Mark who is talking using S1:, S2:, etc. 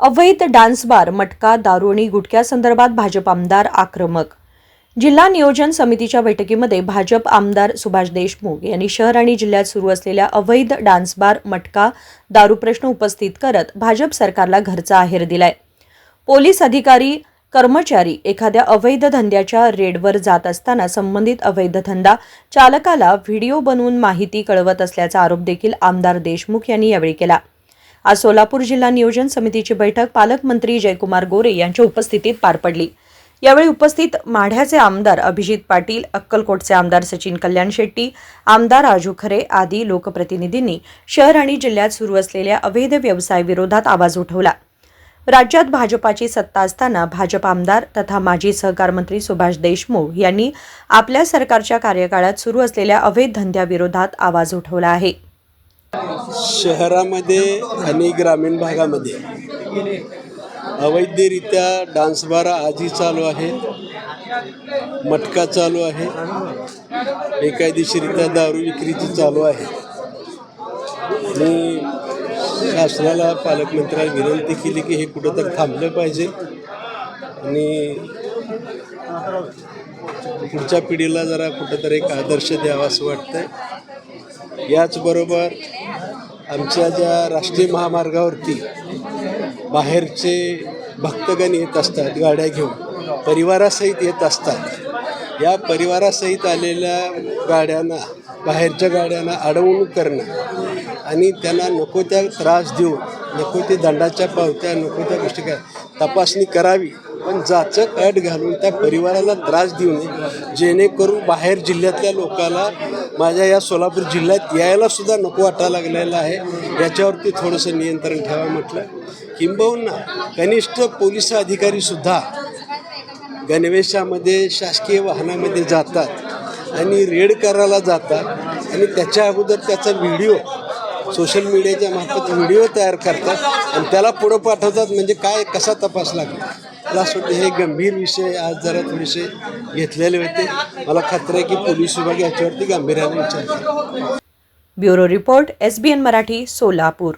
S1: अवैध dance bar, मटका, दारू आणि गुटख्यासंदर्भात भाजप आमदार आक्रमक. जिल्हा नियोजन समितीच्या बैठकीमध्ये भाजप आमदार सुभाष देशमुख यांनी शहर आणि जिल्ह्यात सुरू असलेल्या अवैध डान्स बार, मटका, दारू प्रश्न उपस्थित करत भाजप सरकारला घरचा आहेर दिलाय. पोलीस अधिकारी, कर्मचारी एखाद्या अवैध धंद्याच्या रेडवर जात असताना संबंधित अवैध धंदा चालकाला व्हिडिओ बनवून माहिती कळवत असल्याचा आरोप देखील आमदार देशमुख यांनी यावेळी केला. आज सोलापूर जिल्हा नियोजन समितीची बैठक पालकमंत्री जयकुमार गोरे यांच्या उपस्थितीत पार पडली. यावेळी उपस्थित माढ्याचे आमदार अभिजित पाटील, अक्कलकोटचे आमदार सचिन कल्याण शेट्टी, आमदार राजू खरे आदी लोकप्रतिनिधींनी शहर आणि जिल्ह्यात सुरू असलेल्या अवैध व्यवसायाविरोधात आवाज उठवला. राज्यात भाजपाची सत्ता असताना भाजप आमदार तथा माजी सहकार मंत्री सुभाष देशमुख यांनी आपल्या सरकारच्या कार्यकाळात सुरू असलेल्या अवैध धंद्याविरोधात आवाज उठवला आहे.
S2: शहरामध्ये आणि ग्रामीण भागामध्ये अवैधरित्या डान्स बार आजही चालू आहेत, मटका चालू आहे, बेकायदेशीरित्या दारू विक्रीची चालू आहे. मी शासनाला, पालकमंत्र्याला विनंती केली की हे कुठंतरी थांबलं पाहिजे आणि पुढच्या पिढीला जरा कुठंतरी एक आदर्श द्यावा असं वाटतंय. याचबरोबर आमच्या ज्या राष्ट्रीय महामार्गावरती बाहेरचे भक्तगण येत असतात, गाड्या घेऊन परिवारासहित येत असतात. या परिवारासहित आलेल्या गाड्यांना, बाहेरच्या गाड्यांना अडवणूक करणं आणि त्यांना नको त्या त्रास देऊन, नको ते दंडाच्या पावत्या, नको त्या गोष्टी तपासणी करावी, पण जाचक अट घालून त्या परिवाराला त्रास देऊ नये, जेणेकरून बाहेर जिल्ह्यातल्या लोकांना माझ्या या सोलापूर जिल्ह्यात यायला सुद्धा नको वाटायला लागलेलं आहे. याच्यावरती थोडंसं नियंत्रण ठेवा म्हटलं. किंबहुना कनिष्ठ पोलीस अधिकारीसुद्धा गणवेशामध्ये, शासकीय वाहनामध्ये जातात आणि रेड करायला जातात आणि त्याच्या अगोदर त्याचा व्हिडिओ सोशल मीडियाच्या मार्फत व्हिडिओ तयार करतात आणि त्याला पुढं पाठवतात. म्हणजे काय, कसा तपास लागला? मला असं वाटतं हे गंभीर विषय आज जरा थोडेसे घेतलेले होते. मला खात्री आहे की पोलीस विभाग याच्यावरती गांभीर्याने विचार करेल.
S1: Bureau report, SBN Marathi, Solapur.